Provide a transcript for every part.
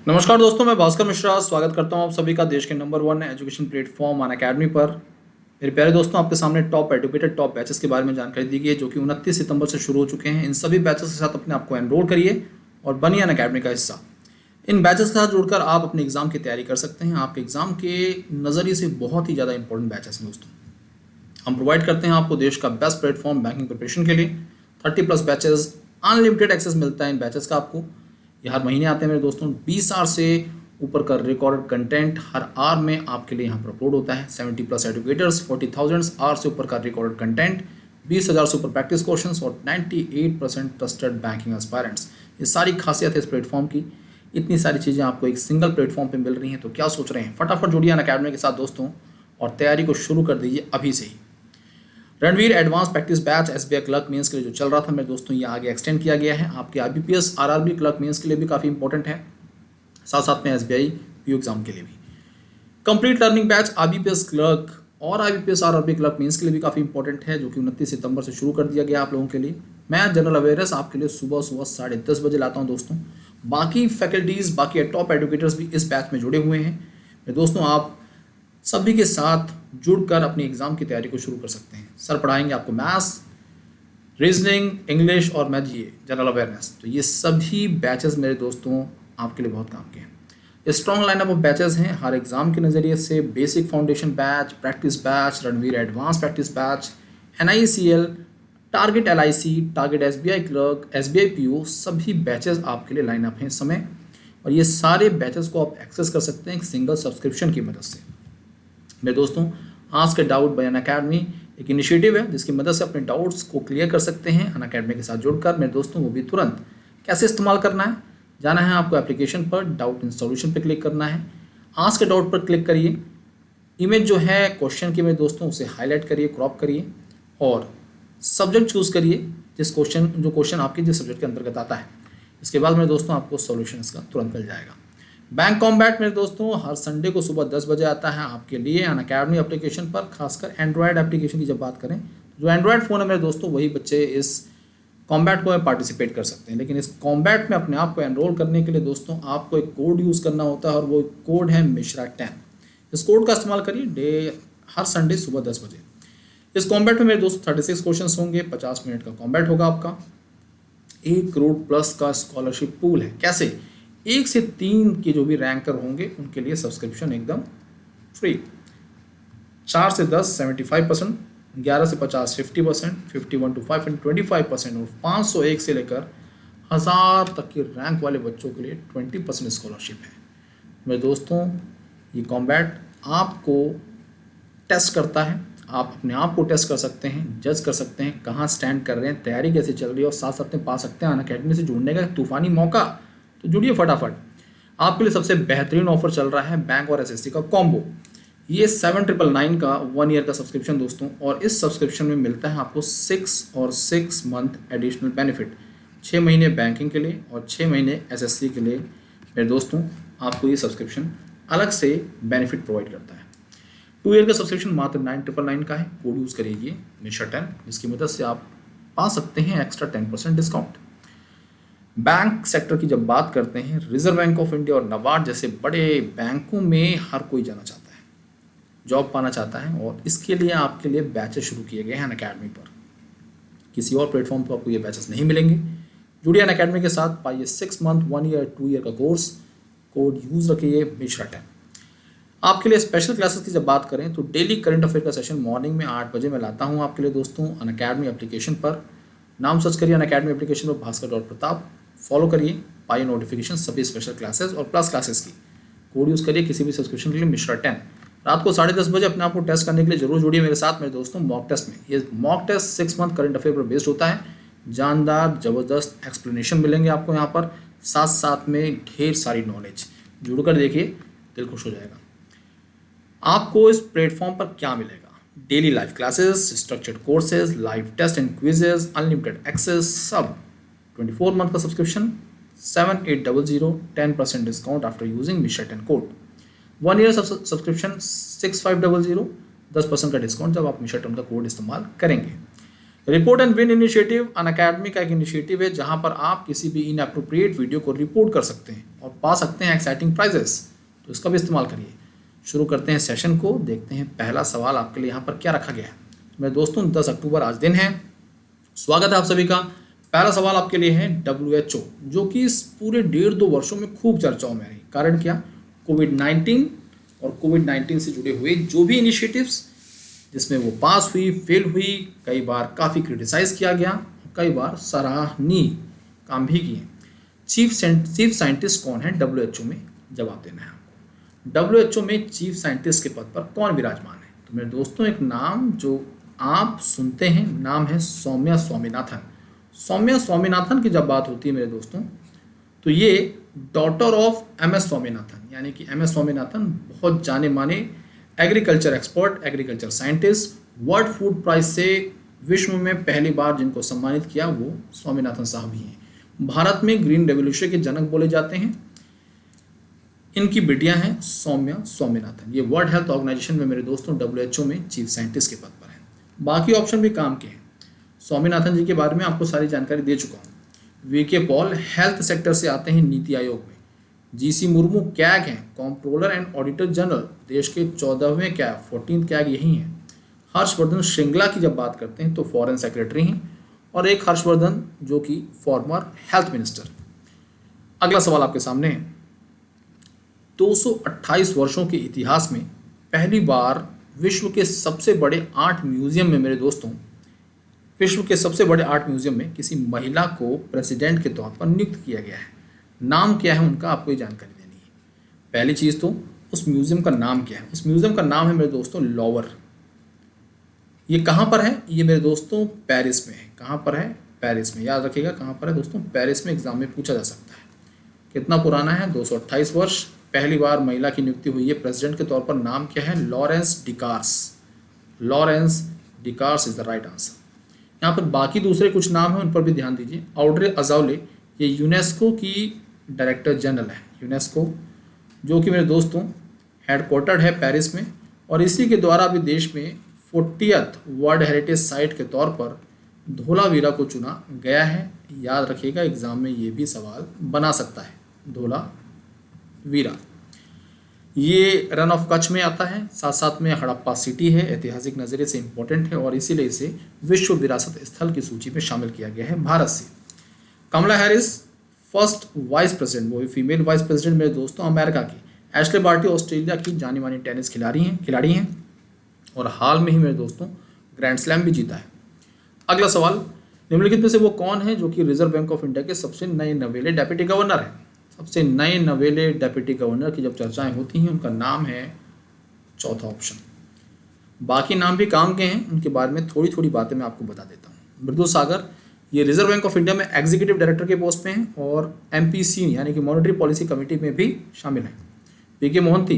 नमस्कार दोस्तों, मैं भास्कर मिश्रा स्वागत करता हूं आप सभी का देश के नंबर 1 एजुकेशन प्लेटफॉर्म अनअकैडमी पर। मेरे प्यारे दोस्तों, आपके सामने टॉप एडुकेटेड टॉप बैचेस के बारे में जानकारी दी गई है जो कि 29 सितंबर से शुरू हो चुके हैं। इन सभी बैचेस के साथ अपने आप को एनरोल करिए और बनिए अनअकैडमी का हिस्सा। इन बैचेस के साथ जुड़कर आप अपने एग्जाम की तैयारी कर सकते हैं। आपके एग्जाम के नज़रिए से बहुत ही ज़्यादा इंपॉर्टेंट बैचेस हैं दोस्तों। हम प्रोवाइड करते हैं आपको देश का बेस्ट प्लेटफॉर्म बैंकिंग प्रिपरेशन के लिए। 30+ बैचेस, अनलिमिटेड एक्सेस मिलता है इन बैचेस का आपको। ये हर महीने आते हैं मेरे दोस्तों। 20 आवर से ऊपर का रिकॉर्डेड कंटेंट हर आवर में आपके लिए यहाँ पर अपलोड होता है। 70+ एडुकेटर्स, 40,000 आवर से ऊपर का रिकॉर्डेड कंटेंट, 20,000 से ऊपर प्रैक्टिस क्वेश्चंस और 98% ट्रस्टेड बैंकिंग एस्पायरेंट्स। ये सारी खासियत है इस प्लेटफॉर्म की। इतनी सारी चीज़ें आपको एक सिंगल प्लेटफॉर्म पे मिल रही हैं, तो क्या सोच रहे हैं? फटाफट जुड़िए अनअकैडमी के साथ दोस्तों और तैयारी को शुरू कर दीजिए अभी से ही। Ranveer advance practice batch SBI clerk mains के लिए जो चल रहा था मेरे दोस्तों, ये आगे एक्सटेंड किया गया है। आपके आईबीपीएस आरआरबी क्लर्क मेंस के लिए भी काफ़ी इंपॉर्टेंट है, साथ साथ में एसबीआई पीयू एग्जाम के लिए भी। Complete learning batch IBPS clerk और आईबीपीएस आरआरबी क्लर्क मेंस के लिए भी काफ़ी इंपॉर्टेंट है, जो कि 29 सितंबर से शुरू कर दिया गया आप लोगों के लिए। मैं जनरल अवेयरनेस आपके लिए सुबह 10:30 बजे लाता हूँ दोस्तों। बाकी फैकल्टीज़, बाकी टॉप एडुकेटर्स भी इस बैच में जुड़े हुए हैं मेरे दोस्तों। आप सभी के साथ जुड़कर अपनी एग्जाम की तैयारी को शुरू कर सकते हैं। सर पढ़ाएंगे आपको मैथ्स, रीजनिंग, इंग्लिश और मैथ, ये जनरल अवेयरनेस। तो ये सभी बैचेस मेरे दोस्तों आपके लिए बहुत काम के हैं। स्ट्रॉन्ग लाइनअप ऑफ बैचेस हैं हर एग्जाम के नज़रिए से। Basic foundation batch, practice batch, Ranveer advance practice batch, NICL, target LIC, target SBI clerk, SBI PO, सभी बैचेस आपके लिए लाइनअप हैं इस समय। और ये सारे बैचेस को आप एक्सेस कर सकते हैं एक सिंगल सब्सक्रिप्शन की मदद से। मेरे दोस्तों, ask a doubt bye Unacademy एक इनिशिएटिव है जिसकी मदद से अपने डाउट्स को क्लियर कर सकते हैं अनअकैडमी के साथ जुड़कर मेरे दोस्तों, वो भी तुरंत। कैसे इस्तेमाल करना है? जाना है आपको एप्लीकेशन पर, डाउट इन सॉल्यूशन पर क्लिक करना है, आस्क ए डाउट पर क्लिक करिए। इमेज जो है क्वेश्चन की मेरे दोस्तों, उसे हाईलाइट करिए, क्रॉप करिए और सब्जेक्ट चूज करिए जो क्वेश्चन आपके जिस सब्जेक्ट के अंतर्गत आता है। इसके बाद मेरे दोस्तों आपको सॉल्यूशन इसका तुरंत मिल जाएगा। बैंक कॉम्बैट मेरे दोस्तों हर संडे को सुबह 10 बजे आता है आपके लिए अनअकैडमी एप्लीकेशन पर। खासकर एंड्रॉयड एप्लीकेशन की जब बात करें, जो एंड्रॉयड फ़ोन है मेरे दोस्तों, वही बच्चे इस कॉम्बैट को पार्टिसिपेट कर सकते हैं। लेकिन इस कॉम्बैट में अपने आप को एनरोल करने के लिए दोस्तों आपको एक कोड यूज़ करना होता है और वो कोड है मिश्रा 10। इस कोड का इस्तेमाल करिए हर संडे सुबह 10 बजे। इस कॉम्बैट में मेरे दोस्तों 36 क्वेश्चन होंगे, 50 मिनट का कॉम्बैट होगा आपका। 1 करोड़ प्लस का स्कॉलरशिप पूल है। कैसे? 1 से 3 के जो भी रैंकर होंगे उनके लिए सब्सक्रिप्शन एकदम फ्री। 4 से 10 75%, 11 से 50 50%, 51 to 5 25% और 501 से लेकर 1000 तक के रैंक वाले बच्चों के लिए 20% स्कॉलरशिप है। मेरे दोस्तों, ये कॉम्बैट आपको टेस्ट करता है। आप अपने आप को टेस्ट कर सकते हैं, जज कर सकते हैं कहाँ स्टैंड कर रहे हैं, तैयारी कैसे चल रही है और साथ साथ में पा सकते हैं अनअकैडमी से जुड़ने का तूफानी मौका। तो जुड़िए फटाफट। आपके लिए सबसे बेहतरीन ऑफर चल रहा है बैंक और SSC का कॉम्बो। ये 7,999 का 1 ईयर का सब्सक्रिप्शन दोस्तों, और इस सब्सक्रिप्शन में मिलता है आपको 6 मंथ एडिशनल बेनिफिट। 6 महीने बैंकिंग के लिए और 6 महीने SSC के लिए मेरे दोस्तों आपको ये सब्सक्रिप्शन अलग से बेनिफिट प्रोवाइड करता है। 2 ईयर का सब्सक्रिप्शन मात्र 9,999 का है। कोड यूज़ करिए मिश्रा 10, जिसकी मदद से आप पा सकते हैं एक्स्ट्रा 10% डिस्काउंट। बैंक सेक्टर की जब बात करते हैं, रिजर्व बैंक ऑफ इंडिया और नाबार्ड जैसे बड़े बैंकों में हर कोई जाना चाहता है, जॉब पाना चाहता है, और इसके लिए आपके लिए बैचेस शुरू किए गए हैं अनअकैडमी पर। किसी और प्लेटफॉर्म पर आपको ये बैचेस नहीं मिलेंगे। जुड़िए अनअकैडमी के साथ, पाइए 6 मंथ 1 ईयर 2 ईयर का कोर्स। कोड यूज़ रखिए मिश्रा 10। आपके लिए स्पेशल क्लासेस की जब बात करें तो डेली करंट अफेयर का सेशन मॉर्निंग में 8 बजे मैं लाता हूँ आपके लिए दोस्तों अनअकैडमी एप्लीकेशन पर। नाम सर्च करिए अनअकैडमी एप्लीकेशन पर, भास्कर.प्रताप, फॉलो करिए, पाइए नोटिफिकेशन सभी स्पेशल क्लासेस और प्लस क्लासेस की। कोड यूज़ करिए किसी भी सब्सक्रिप्शन के लिए मिश्रा 10। रात को 10:30 बजे अपने आप को टेस्ट करने के लिए जरूर जुड़िए मेरे साथ मेरे दोस्तों मॉक टेस्ट में। ये mock test 6 month current affair पर बेस्ड होता है। जानदार ज़बरदस्त एक्सप्लेनेशन मिलेंगे आपको यहाँ पर, साथ साथ में ढेर सारी नॉलेज। जुड़कर देखिए, दिल खुश हो जाएगा। आपको इस प्लेटफॉर्म पर क्या मिलेगा? Daily live classes, structured courses, live test and quizzes, unlimited access, सब। 24 मंथ का subscription 7800, 10% discount after using Mishra 10 code. 1 year subscription 6500, 10% का डिस्काउंट जब आप मिश्रा 10 का कोड इस्तेमाल करेंगे। Report and win initiative Unacademy का एक इनिशिएटिव है जहां पर आप किसी भी इनअप्रोप्रिएट वीडियो को रिपोर्ट कर सकते हैं और पा सकते हैं एक्साइटिंग प्राइजेस। तो इसका भी इस्तेमाल करिए। शुरू करते हैं सेशन को, देखते हैं पहला सवाल आपके लिए यहाँ पर क्या रखा गया है। तो मेरे दोस्तों 10 अक्टूबर आज दिन है। स्वागत है आप सभी का। पहला सवाल आपके लिए है WHO, जो कि इस पूरे 1.5-2 वर्षों में खूब चर्चाओं में रही। कारण क्या? कोविड-19 और कोविड-19 से जुड़े हुए जो भी इनिशिएटिव्स जिसमें वो पास हुई, फेल हुई, कई बार काफ़ी क्रिटिसाइज किया गया, कई बार सराहनीय काम भी किए। चीफ साइंटिस्ट कौन है WHO में? जवाब देना है आपको। WHO में चीफ साइंटिस्ट के पद पर कौन विराजमान है? तो मेरे दोस्तों एक नाम जो आप सुनते हैं, नाम है सौम्या स्वामीनाथन। सौम्या स्वामीनाथन की जब बात होती है मेरे दोस्तों, तो ये डॉटर ऑफ MS स्वामीनाथन, यानी कि MS स्वामीनाथन बहुत जाने माने agriculture expert, agriculture scientist. World food prize से विश्व में पहली बार जिनको सम्मानित किया वो स्वामीनाथन साहब ही हैं। भारत में ग्रीन रेवोल्यूशन के जनक बोले जाते हैं। इनकी बेटियां हैं सौम्या स्वामीनाथन। ये वर्ल्ड हेल्थ ऑर्गेनाइजेशन में मेरे दोस्तों WHO में चीफ साइंटिस्ट के पद पर हैं। बाकी ऑप्शन भी काम के हैं। स्वामीनाथन जी के बारे में आपको सारी जानकारी दे चुका हूँ। VK पॉल हेल्थ सेक्टर से आते हैं नीति आयोग में। GC मुर्मू कैग हैं, कॉम्प्ट्रोलर एंड ऑडिटर जनरल, देश के 14वें कैग, 14th कैग यही हैं। हर्षवर्धन श्रृंगला की जब बात करते हैं तो फॉरेन सेक्रेटरी हैं, और एक हर्षवर्धन जो कि फॉर्मर हेल्थ मिनिस्टर। अगला सवाल आपके सामने है। 228 वर्षों के इतिहास में पहली बार विश्व के सबसे बड़े 8 म्यूजियम में मेरे दोस्तों, विश्व के सबसे बड़े 8 म्यूजियम में किसी महिला को प्रेसिडेंट के तौर पर नियुक्त किया गया है। नाम क्या है उनका, आपको ये जानकारी देनी है। पहली चीज़ तो उस म्यूज़ियम का नाम क्या है। उस म्यूज़ियम का नाम है मेरे दोस्तों लॉवर। ये कहाँ पर है? ये मेरे दोस्तों पेरिस में है। कहाँ पर है? पेरिस में। याद रखिएगा कहाँ पर है दोस्तों, पेरिस में। एग्जाम में पूछा जा सकता है। कितना पुराना है? 228 वर्ष। पहली बार महिला की नियुक्ति हुई है प्रेसिडेंट के तौर पर। नाम क्या है? Lawrence Dicars. Lawrence Dicars is the right answer. यहाँ पर बाकी दूसरे कुछ नाम हैं, उन पर भी ध्यान दीजिए। ऑड्रे अजौले, ये यूनेस्को की डायरेक्टर जनरल है। यूनेस्को जो कि मेरे दोस्तों हेडक्वार्टर्ड है पेरिस में, और इसी के द्वारा अभी देश में 40th वर्ल्ड हेरिटेज साइट के तौर पर धोलावीरा को चुना गया है। याद रखिएगा एग्जाम में ये भी सवाल बना सकता है। धोलावीरा ये रन ऑफ कच्छ में आता है, साथ साथ में हड़प्पा सिटी है, ऐतिहासिक नज़रिए से इम्पोर्टेंट है, और इसीलिए इसे विश्व विरासत स्थल की सूची में शामिल किया गया है भारत से। कमला हैरिस फर्स्ट वाइस प्रेसिडेंट, वो भी फीमेल वाइस प्रेसिडेंट मेरे दोस्तों अमेरिका की। एशले बार्टी ऑस्ट्रेलिया की जानी मानी टेनिस खिलाड़ी हैं, और हाल में ही मेरे दोस्तों ग्रैंड स्लैम भी जीता है। अगला सवाल, निम्नलिखित में से वो कौन है जो कि रिजर्व बैंक ऑफ इंडिया के सबसे नए नवेले डेप्यूटी गवर्नर है? सबसे नए नवेले डेप्यूटी गवर्नर की जब चर्चाएं होती हैं उनका नाम है, चौथा ऑप्शन। बाकी नाम भी काम के हैं, उनके बारे में थोड़ी थोड़ी बातें मैं आपको बता देता हूँ। मृदुल सागर, ये रिजर्व बैंक ऑफ इंडिया में एग्जीक्यूटिव डायरेक्टर के पोस्ट पे हैं, और MPC यानी कि मॉनेटरी पॉलिसी कमेटी में भी शामिल हैं। PK Mohanty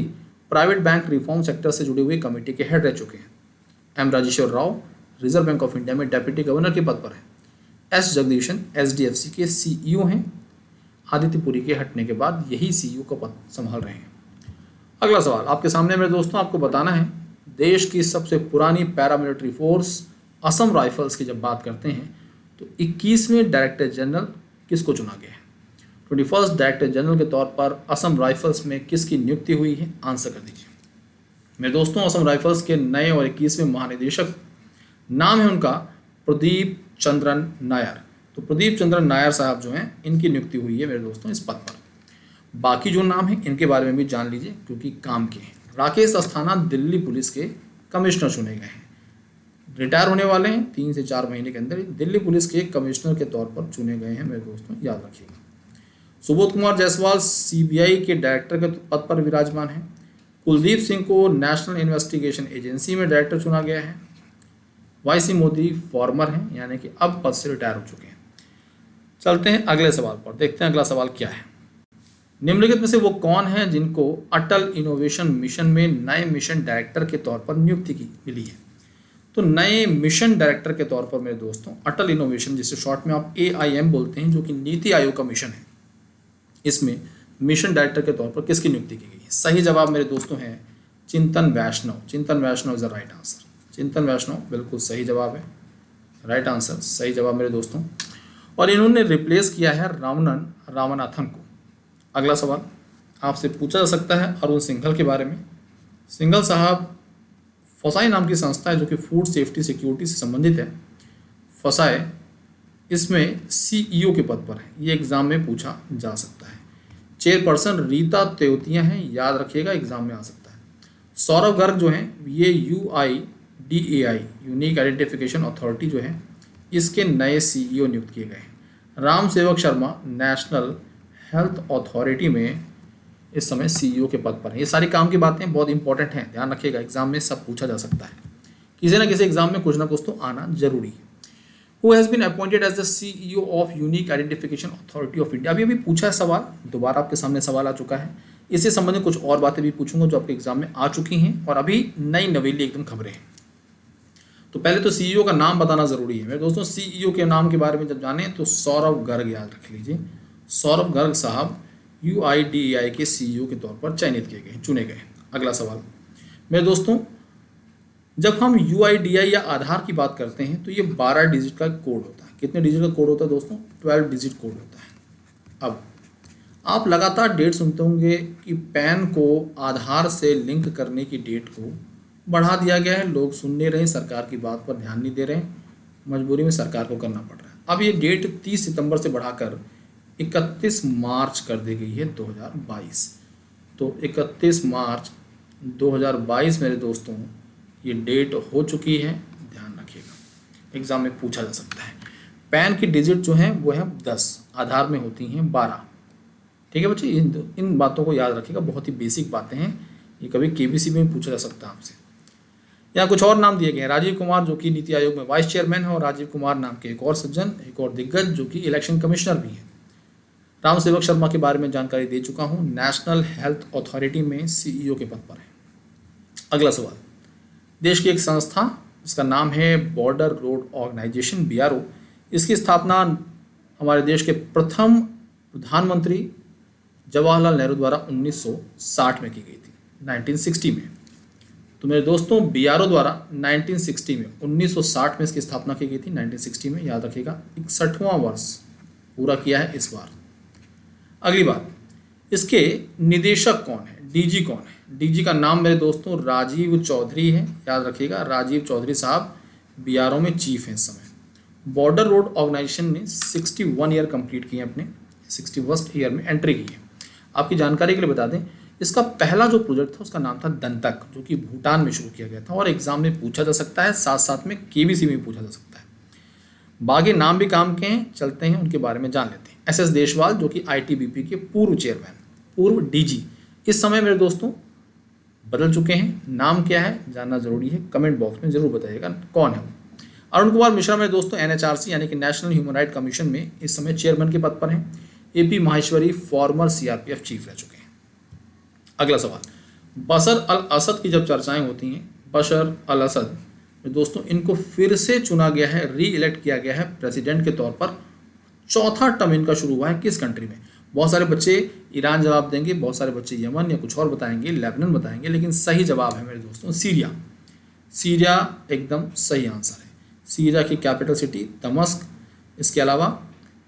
private bank reform sector से जुड़ी हुई कमेटी के हेड रह चुके हैं। M Rajeshwar Rao reserve bank of India में डेप्यूटी गवर्नर के पद पर हैं। S जगदीशन SDFC के CEO हैं। आदित्य पुरी के हटने के बाद यही CEO का पद संभाल रहे हैं। अगला सवाल आपके सामने मेरे दोस्तों, आपको बताना है देश की सबसे पुरानी पैरामिलिट्री फोर्स असम राइफल्स की जब बात करते हैं तो 21वें डायरेक्टर जनरल किसको चुना गया है? 21st डायरेक्टर जनरल के तौर पर असम राइफल्स में किसकी नियुक्ति हुई है? आंसर कर दीजिए मेरे दोस्तों। असम राइफल्स के नए और 21वें महानिदेशक नाम है उनका प्रदीप चंद्रन नायर। तो प्रदीप चंद्रन नायर साहब जो हैं, इनकी नियुक्ति हुई है मेरे दोस्तों इस पद पर। बाकी जो नाम है इनके बारे में भी जान लीजिए क्योंकि काम के हैं। राकेश अस्थाना दिल्ली पुलिस के कमिश्नर चुने गए हैं। रिटायर होने वाले हैं 3 से 4 महीने के अंदर। दिल्ली पुलिस के कमिश्नर के तौर पर चुने गए हैं मेरे दोस्तों, याद रखिएगा। सुबोध कुमार जायसवाल CBI के डायरेक्टर के पद पर विराजमान हैं। कुलदीप सिंह को नेशनल इन्वेस्टिगेशन एजेंसी में डायरेक्टर चुना गया है। YC मोदी फॉर्मर हैं, यानी कि अब पद से रिटायर हो चुके हैं। चलते हैं अगले सवाल पर, देखते हैं अगला सवाल क्या है। निम्नलिखित में से वो कौन है जिनको अटल इनोवेशन मिशन में नए मिशन डायरेक्टर के तौर पर नियुक्ति की मिली है? तो नए मिशन डायरेक्टर के तौर पर मेरे दोस्तों अटल इनोवेशन, जिसे शॉर्ट में आप AIM बोलते हैं, जो कि नीति आयोग का मिशन है, इसमें मिशन डायरेक्टर के तौर पर किसकी नियुक्ति की गई है? सही जवाब मेरे दोस्तों है चिंतन वैष्णव। चिंतन वैष्णव इज द राइट आंसर। चिंतन वैष्णव बिल्कुल सही जवाब है। राइट आंसर, सही जवाब मेरे दोस्तों। और इन्होंने रिप्लेस किया है रामनाथन को। अगला सवाल आपसे पूछा जा सकता है अरुण सिंघल के बारे में। सिंघल साहब फसाई नाम की संस्था है जो कि फूड सेफ्टी सिक्योरिटी से संबंधित है। फसाई इसमें सीईओ के पद पर है, ये एग्जाम में पूछा जा सकता है। चेयरपर्सन रीता तेवतिया हैं, याद रखिएगा एग्जाम में आ सकता है। सौरभ गर्ग जो हैं ये UIDAI यूनिक आइडेंटिफिकेशन अथॉरिटी जो है इसके नए सीईओ नियुक्त किए गए हैं। राम सेवक शर्मा नेशनल हेल्थ अथॉरिटी में इस समय सीईओ के पद पर है। ये सारी काम की बातें बहुत इंपॉर्टेंट हैं, ध्यान रखिएगा, एग्जाम में सब पूछा जा सकता है। किसी ना किसी एग्जाम में कुछ ना कुछ तो आना जरूरी है। Who has been appointed as the CEO of Unique Identification Authority of India? अभी पूछा है सवाल, दोबारा आपके सामने सवाल आ चुका है। इससे संबंधित कुछ और बातें भी पूछूंगा जो आपके एग्जाम में आ चुकी हैं और अभी नई नवेली एकदम खबरें हैं। तो पहले तो सीईओ का नाम बताना जरूरी है मेरे दोस्तों। सीईओ के नाम के बारे में जब जाने तो सौरभ गर्ग याद रख लीजिए। सौरभ गर्ग साहब UIDAI के सीईओ के तौर पर चयनित किए गए, चुने गए। अगला सवाल मेरे दोस्तों, जब हम UIDAI या आधार की बात करते हैं तो ये 12 डिजिट का कोड होता है। कितने डिजिट का कोड होता है दोस्तों? 12 डिजिट कोड होता है। अब आप लगातार डेट सुनते होंगे कि पैन को आधार से लिंक करने की डेट को बढ़ा दिया गया है। लोग सुन नहीं रहे, सरकार की बात पर ध्यान नहीं दे रहे हैं, मजबूरी में सरकार को करना पड़ रहा है। अब ये डेट 30 सितंबर से बढ़ाकर 31 मार्च कर दी गई है 2022। तो 31 मार्च 2022 मेरे दोस्तों ये डेट हो चुकी है, ध्यान रखिएगा, एग्जाम में पूछा जा सकता है। पैन की डिजिट जो है वो है 10, आधार में होती हैं 12। ठीक है बच्चे, इन बातों को याद रखिएगा, बहुत ही बेसिक बातें हैं, ये कभी KBC में पूछा जा सकता है आपसे। यहाँ कुछ और नाम दिए गए हैं। राजीव कुमार जो कि नीति आयोग में वाइस चेयरमैन है, और राजीव कुमार नाम के एक और सज्जन, एक और दिग्गज जो कि इलेक्शन कमिश्नर भी है। राम सेवक शर्मा के बारे में जानकारी दे चुका हूँ, नेशनल हेल्थ अथॉरिटी में सीईओ के पद पर है। अगला सवाल, देश की एक संस्था इसका नाम है बॉर्डर रोड ऑर्गेनाइजेशन BRO। इसकी स्थापना हमारे देश के प्रथम प्रधानमंत्री जवाहरलाल नेहरू द्वारा 1960 में की गई थी, 1960 में। तो मेरे दोस्तों BRO द्वारा 1960 में 1960 में इसकी स्थापना की गई थी, 1960 में, याद रखिएगा। 61वां वर्ष पूरा किया है इस बार। अगली बात, इसके निदेशक कौन है, DG कौन है? DG का नाम मेरे दोस्तों राजीव चौधरी है, याद रखिएगा। राजीव चौधरी साहब BRO में चीफ हैं इस समय। बॉर्डर रोड ऑर्गेनाइजेशन ने 61 ईयर कंप्लीट किए, अपने 61st ईयर में एंट्री की है। आपकी जानकारी के लिए बता दें, इसका पहला जो प्रोजेक्ट था उसका नाम था दंतक, जो कि भूटान में शुरू किया गया था, और एग्जाम में पूछा जा सकता है, साथ साथ में KBC में पूछा जा सकता है। बाकी नाम भी काम के हैं, चलते हैं उनके बारे में जान लेते हैं। SS देशवाल जो कि ITBP के पूर्व चेयरमैन, पूर्व DG, इस समय मेरे दोस्तों बदल चुके हैं। नाम क्या है जानना जरूरी है, कमेंट बॉक्स में जरूर बताइएगा कौन है वो। अरुण कुमार मिश्रा मेरे दोस्तों NHRC यानी कि नेशनल ह्यूमन राइट कमीशन में इस समय चेयरमैन के पद पर हैं। AP Maheshwari farmer CRPF chief रह चुके हैं। अगला सवाल, बशर अल असद की जब चर्चाएं होती हैं, बशर अल असद दोस्तों इनको फिर से चुना गया है, री इलेक्ट किया गया है प्रेसिडेंट के तौर पर। चौथा टर्म इनका शुरू हुआ है किस कंट्री में? बहुत सारे बच्चे ईरान जवाब देंगे, बहुत सारे बच्चे यमन या कुछ और बताएंगे, लेबनान बताएंगे, लेकिन सही जवाब है मेरे दोस्तों सीरिया। सीरिया एकदम सही आंसर है। सीरिया की कैपिटल सिटी दमस्क। इसके अलावा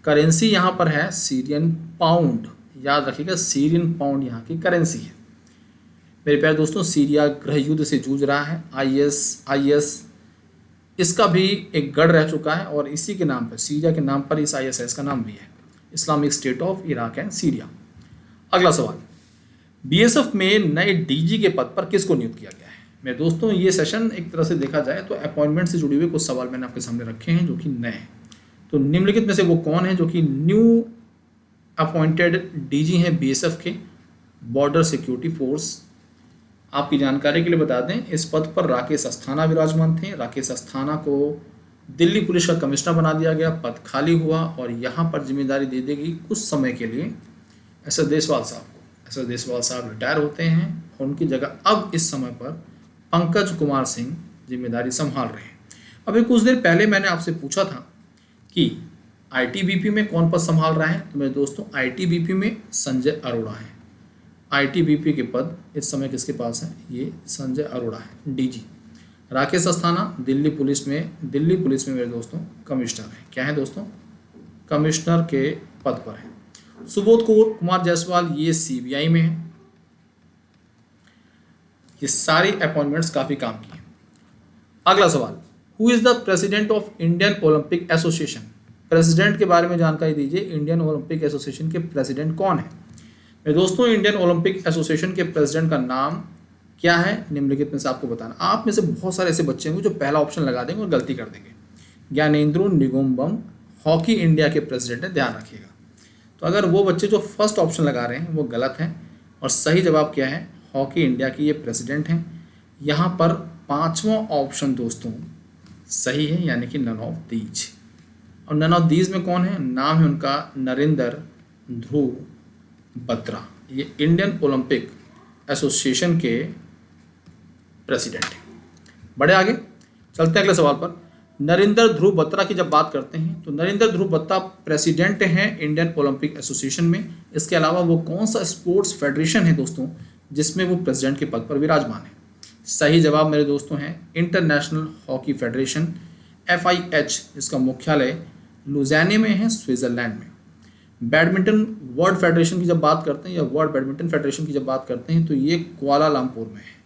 करेंसी यहाँ पर है सीरियन पाउंड, याद रखिएगा, सीरियन पाउंड यहाँ की करेंसी है। मेरे प्यारे दोस्तों, सीरिया गृह युद्ध से जूझ रहा है। IS इसका भी एक गढ़ रह चुका है, और इसी के नाम पर, सीरिया के नाम पर इस ISIS का नाम भी है, Islamic state of Iraq and Syria. अगला सवाल, BSF में नए DG के पद पर किसको नियुक्त किया गया है? मेरे दोस्तों ये सेशन एक तरह से देखा जाए तो अपॉइंटमेंट से जुड़े हुए कुछ सवाल मैंने आपके सामने रखे हैं जो कि नए हैं। तो निम्नलिखित में से वो कौन है जो कि न्यू अपॉइंटेड DG हैं BSF के, बॉर्डर सिक्योरिटी फोर्स? आपकी जानकारी के लिए बता दें, इस पद पर राकेश अस्थाना विराजमान थे। राकेश अस्थाना को दिल्ली पुलिस का कमिश्नर बना दिया गया, पद खाली हुआ, और यहाँ पर जिम्मेदारी दे दी गई कुछ समय के लिए SS देशवाल साहब को। SS देशवाल साहब रिटायर होते हैं और उनकी जगह अब इस समय पर पंकज कुमार सिंह जिम्मेदारी संभाल रहे हैं। अभी कुछ देर पहले मैंने आपसे पूछा था कि ITBP में कौन पद संभाल रहा है, तो मेरे दोस्तों ITBP में संजय अरोड़ा है। ITBP के पद इस समय किसके पास है? ये संजय अरोड़ा है, DG। राकेश अस्थाना दिल्ली पुलिस में मेरे दोस्तों कमिश्नर है। क्या है दोस्तों? कमिश्नर के पद पर है। सुबोध कुमार जायसवाल ये सीबीआई में है। ये सारी अपॉइंटमेंट्स काफी काम की हैं। अगला सवाल, who is the president of Indian Olympic association? President के बारे में जानकारी दीजिए। इंडियन ओलंपिक एसोसिएशन के प्रेसिडेंट कौन है? मेरे दोस्तों, इंडियन ओलंपिक एसोसिएशन के प्रेसिडेंट का नाम क्या है? निम्नलिखित में से आपको बताना। आप में से बहुत सारे ऐसे बच्चे होंगे जो पहला ऑप्शन लगा देंगे और गलती कर देंगे। ज्ञानेंद्रो निगुम्बम हॉकी इंडिया के प्रेसिडेंट है, ध्यान रखिएगा। तो अगर वो बच्चे जो फर्स्ट ऑप्शन लगा रहे हैं वो गलत हैं और सही जवाब क्या है? हॉकी इंडिया की ये प्रेसिडेंट हैं। यहाँ पर पांचवा ऑप्शन दोस्तों सही है, यानी कि नन ऑफ दीज। और नन ऑफ दीज में कौन है? नाम है उनका नरेंद्र ध्रुव बत्रा। ये इंडियन ओलंपिक एसोसिएशन के प्रेसिडेंट हैं। बड़े आगे चलते हैं अगले सवाल पर। नरेंद्र ध्रुव बत्रा की जब बात करते हैं तो नरेंद्र ध्रुव बत्रा प्रेसिडेंट हैं इंडियन ओलंपिक एसोसिएशन में। इसके अलावा वो कौन सा स्पोर्ट्स फेडरेशन है दोस्तों जिसमें वो प्रेसिडेंट के पद पर विराजमान है? सही जवाब मेरे दोस्तों हैं इंटरनेशनल हॉकी फेडरेशन FIH। इसका मुख्यालय लुज़ाने में है, स्विट्जरलैंड में। बैडमिंटन वर्ल्ड फेडरेशन की जब बात करते हैं या वर्ल्ड बैडमिंटन फेडरेशन की जब बात करते हैं तो ये कुआलालंपुर में है।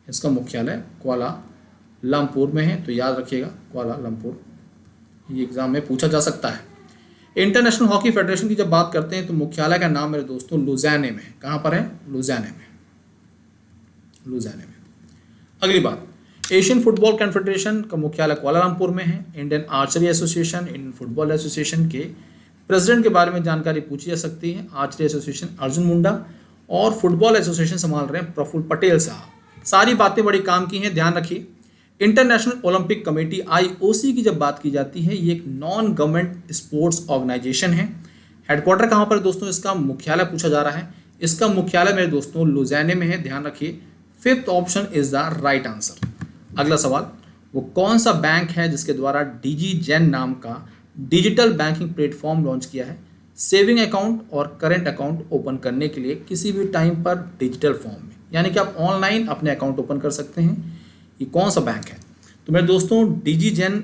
इसका मुख्यालय कुआलालंपुर में है, तो याद रखिएगा कुआलालंपुर। ये एग्जाम में पूछा जा सकता है। इंटरनेशनल हॉकी फेडरेशन की जब बात करते हैं तो मुख्यालय का नाम मेरे दोस्तों लुज़ाने में है। कहाँ पर है? लुज़ाने में। अगली बात, एशियन फुटबॉल कॉन्फेडरेशन का मुख्यालय कुआलालंपुर में है। Indian archery association, Indian football association के प्रेसिडेंट के बारे में जानकारी पूछी जा सकती है। आर्चरी एसोसिएशन अर्जुन मुंडा और फुटबॉल एसोसिएशन संभाल रहे हैं प्रफुल्ल पटेल साहब। सारी बातें बड़ी काम की हैं, ध्यान रखिए। इंटरनेशनल ओलंपिक कमेटी IOC की जब बात की जाती है, ये एक नॉन गवर्नमेंट स्पोर्ट्स ऑर्गेनाइजेशन है। हेडक्वार्टर कहाँ पर दोस्तों? इसका मुख्यालय पूछा जा रहा है। इसका मुख्यालय मेरे दोस्तों लुज़ाने में है, ध्यान रखिए। Fifth option is the right answer. अगला सवाल, वो कौन सा बैंक है जिसके द्वारा DigiGen नाम का डिजिटल बैंकिंग प्लेटफॉर्म लॉन्च किया है सेविंग अकाउंट और करेंट अकाउंट ओपन करने के लिए किसी भी टाइम पर डिजिटल फॉर्म में, यानी कि आप ऑनलाइन अपने अकाउंट ओपन कर सकते हैं। ये कौन सा बैंक है? तो मेरे दोस्तों DigiGen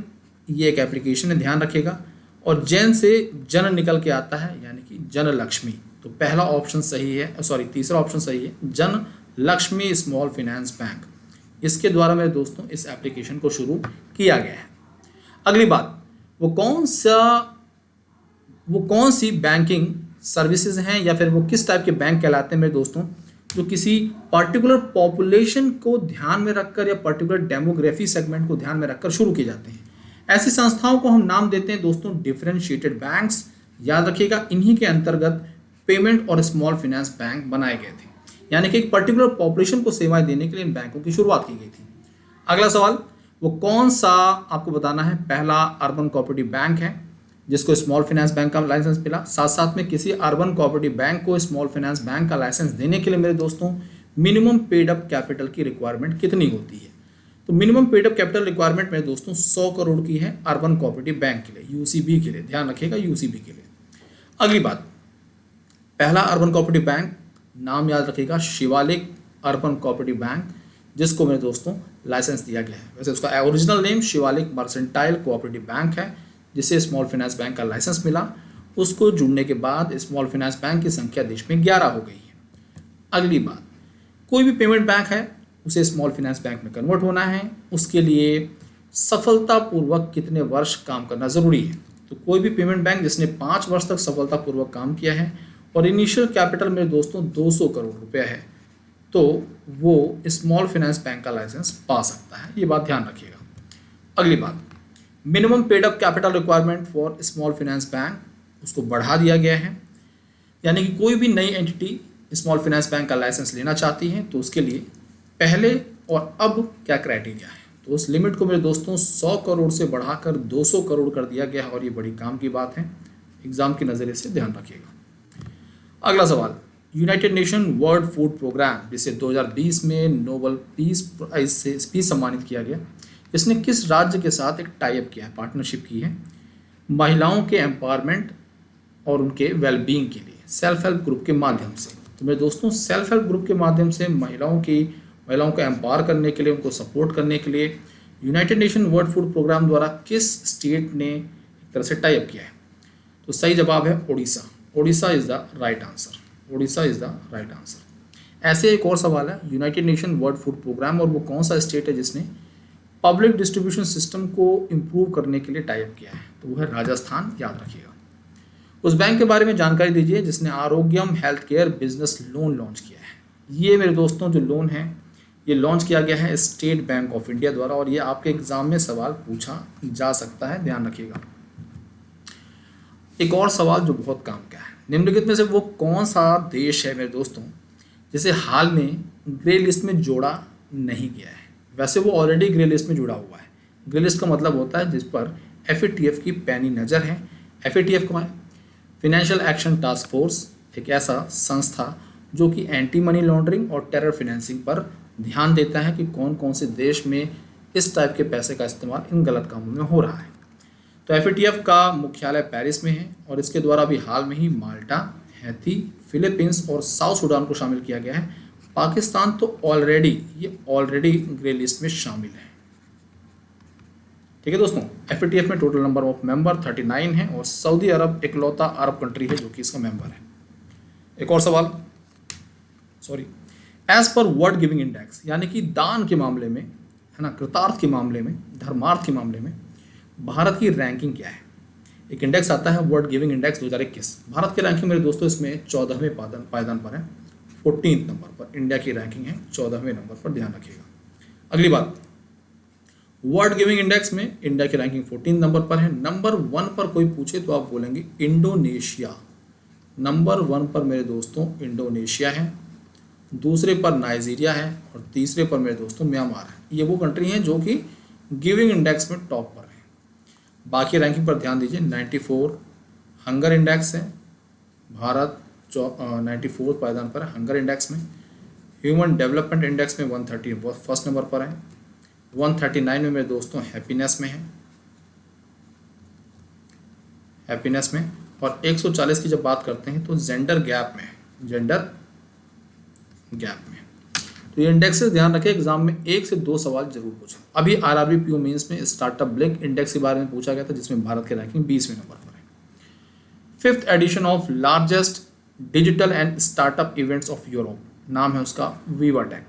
ये एक एप्लीकेशन है, ध्यान रखिएगा। और जैन से जन निकल के आता है, यानी कि जन लक्ष्मी। तो पहला ऑप्शन सही है, तीसरा ऑप्शन सही है, जन लक्ष्मी स्मॉल फाइनेंस बैंक। इसके द्वारा मेरे दोस्तों इस एप्लीकेशन को शुरू किया गया है। अगली बात, वो कौन सी बैंकिंग सर्विसेज हैं या फिर वो किस टाइप के बैंक कहलाते हैं मेरे दोस्तों, जो किसी पर्टिकुलर पॉपुलेशन को ध्यान में रखकर या पर्टिकुलर डेमोग्राफी सेगमेंट को ध्यान में रखकर शुरू किए जाते हैं। ऐसी संस्थाओं को हम नाम देते हैं दोस्तों डिफरेंशिएटेड बैंक्स। याद रखिएगा, इन्हीं के अंतर्गत पेमेंट और स्मॉल फाइनेंस बैंक बनाए गए थे, यानी कि एक पर्टिकुलर पॉपुलेशन को सेवाएं देने के लिए इन बैंकों की शुरुआत की गई थी। अगला सवाल, वो कौन सा आपको बताना है पहला अर्बन कोऑपरेटिव बैंक है जिसको स्मॉल फाइनेंस बैंक का लाइसेंस मिला। साथ साथ में किसी अर्बन कोऑपरेटिव बैंक को स्मॉल फाइनेंस बैंक का लाइसेंस देने के लिए मेरे दोस्तों मिनिमम पेड अप कैपिटल की रिक्वायरमेंट कितनी होती है? तो minimum paid up capital requirement मेरे दोस्तों 100 करोड़ की है अर्बन कोऑपरेटिव बैंक के लिए, UCB के लिए, ध्यान रखिएगा, UCB के लिए। अगली बात, पहला अर्बन कोऑपरेटिव बैंक नाम याद रखिएगा शिवालिक अर्बन कोऑपरेटिव बैंक, जिसको मेरे दोस्तों लाइसेंस दिया गया है। वैसे उसका original name Shivalik mercantile cooperative bank है, जिसे स्मॉल फाइनेंस बैंक का लाइसेंस मिला। उसको जुड़ने के बाद स्मॉल फाइनेंस बैंक की संख्या देश में 11 हो गई है। अगली बात, कोई भी पेमेंट बैंक है उसे स्मॉल फाइनेंस बैंक में कन्वर्ट होना है, उसके लिए सफलतापूर्वक कितने वर्ष काम करना ज़रूरी है? तो कोई भी पेमेंट बैंक जिसने 5 वर्ष तक सफलतापूर्वक काम किया है और इनिशियल कैपिटल मेरे दोस्तों 200 करोड़ रुपया है, तो वो स्मॉल फाइनेंस बैंक का लाइसेंस पा सकता है। ये बात ध्यान रखिएगा। अगली बात, minimum paid up capital requirement for small finance bank, उसको बढ़ा दिया गया है। यानी कि कोई भी नई एंटिटी स्मॉल फाइनेंस बैंक का लाइसेंस लेना चाहती है तो उसके लिए पहले और अब क्या क्राइटेरिया है? तो उस लिमिट को मेरे दोस्तों 100 करोड़ से बढ़ाकर 200 करोड़ कर दिया गया है और ये बड़ी काम की बात है, एग्जाम के नज़रिए से ध्यान रखिएगा। अगला सवाल, United Nation World Food Programme, जिसे 2020 में नोबेल पीस प्राइज से सम्मानित किया गया, इसने किस राज्य के साथ एक टाई अप किया है, पार्टनरशिप की है महिलाओं के एम्पावरमेंट और उनके वेलबींग के लिए सेल्फ हेल्प ग्रुप के माध्यम से? तो मेरे दोस्तों सेल्फ हेल्प ग्रुप के माध्यम से महिलाओं को एम्पावर करने के लिए, उनको सपोर्ट करने के लिए United Nation World Food Programme द्वारा किस स्टेट ने एक तरह से टाई अप किया है? तो सही जवाब है Orissa. Orissa is the right answer. Orissa is the right answer. ऐसे एक और सवाल है, United Nation World Food Programme, और वो कौन सा स्टेट है जिसने पब्लिक डिस्ट्रीब्यूशन सिस्टम को इम्प्रूव करने के लिए टाई अप किया है? तो वो है राजस्थान, याद रखिएगा। उस बैंक के बारे में जानकारी दीजिए जिसने Arogyam health care business loan launch किया है। ये मेरे दोस्तों जो लोन है ये लॉन्च किया गया है स्टेट बैंक ऑफ इंडिया द्वारा, और ये आपके एग्जाम में सवाल पूछा जा सकता है, ध्यान रखिएगा। एक और सवाल जो बहुत काम का है, निम्नलिखित में से वो कौन सा देश है मेरे दोस्तों जिसे हाल में ग्रे लिस्ट में जोड़ा नहीं गया है? वैसे वो ऑलरेडी ग्रे लिस्ट में जुड़ा हुआ है। ग्रे लिस्ट का मतलब होता है जिस पर FATF की पैनी नज़र है। FATF कौन है? फिनेंशियल एक्शन टास्क फोर्स, एक ऐसा संस्था जो कि एंटी मनी लॉन्ड्रिंग और टेरर फिनेंसिंग पर ध्यान देता है कि कौन कौन से देश में इस टाइप के पैसे का इस्तेमाल इन गलत कामों में हो रहा है। तो FATF का मुख्यालय पेरिस में है, और इसके द्वारा भी हाल में ही माल्टा, हैती, फिलीपींस और साउथ सूडान को शामिल किया गया है। पाकिस्तान तो ऑलरेडी ग्रे लिस्ट में शामिल है। ठीक है दोस्तों, FATF में टोटल नंबर ऑफ मेंबर 39 है, और सऊदी अरब इकलौता अरब कंट्री है जो कि इसका मेंबर है। एक और सवाल, as per word giving index, यानी कि दान के मामले में, है ना, कृतार्थ के मामले में, धर्मार्थ के मामले में भारत की रैंकिंग क्या है? एक इंडेक्स आता है वर्ड गिविंग इंडेक्स 2021। भारत की रैंकिंग मेरे दोस्तों इसमें 14वें पायदान पर है, 14th नंबर पर इंडिया की रैंकिंग है, 14वें नंबर पर, ध्यान रखिएगा। अगली बात, वर्ल्ड गिविंग इंडेक्स में इंडिया की रैंकिंग 14 नंबर पर है। नंबर 1 पर कोई पूछे तो आप बोलेंगे इंडोनेशिया। नंबर 1 पर मेरे दोस्तों इंडोनेशिया है, दूसरे पर नाइजीरिया है, और तीसरे पर मेरे दोस्तों म्यांमार है। ये वो कंट्री हैं जो कि गिविंग इंडेक्स में टॉप पर है। बाकी रैंकिंग पर ध्यान दीजिए। 94 हंगर इंडेक्स है, भारत 94 पायदान पर है हंगर इंडेक्स में। ह्यूमन डेवलपमेंट इंडेक्स में 130 फर्स्ट नंबर पर है। 139 में मेरे दोस्तों हैप्पीनेस में है, हैप्पीनेस में। और 140 की जब बात करते हैं तो जेंडर गैप में, जेंडर गैप में। तो ये इंडेक्सेस ध्यान रखें, एग्जाम में 1 से 2 सवाल जरूर पूछा। अभी RRB PO मेंस में स्टार्टअप ब्लिंक इंडेक्स के बारे में पूछा गया था, जिसमें भारत की रैंकिंग 20वें नंबर पर है। 5th edition of largest digital and startup events of Europe, नाम है उसका विवाटेक।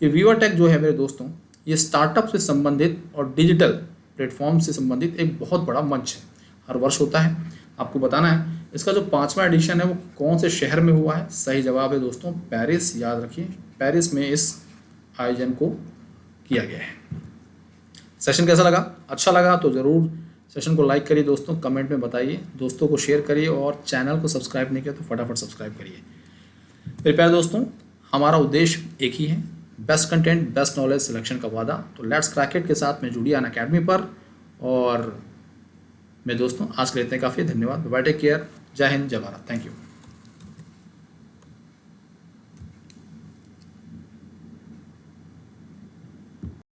ये विवाटेक जो है मेरे दोस्तों, ये स्टार्टअप से संबंधित और डिजिटल प्लेटफॉर्म से संबंधित एक बहुत बड़ा मंच है, हर वर्ष होता है। आपको बताना है इसका जो 5वां एडिशन है वो कौन से शहर में हुआ है? सही जवाब है दोस्तों पेरिस, याद रखिए, पेरिस में इस आयोजन को किया गया है। सेशन कैसा लगा? अच्छा लगा तो ज़रूर सेशन को लाइक करिए दोस्तों, कमेंट में बताइए, दोस्तों को शेयर करिए, और चैनल को सब्सक्राइब नहीं किया तो फटाफट सब्सक्राइब करिए। मेरे प्यारे दोस्तों, हमारा उद्देश्य एक ही है, best content best knowledge selection का वादा। तो लेट्स क्रैक इट के साथ में जुड़िए अनअकैडमी पर। और मेरे दोस्तों आज के लिए इतने काफ़ी, धन्यवाद, बाय, टेक केयर, जय हिंद, जय भारत, थैंक यू।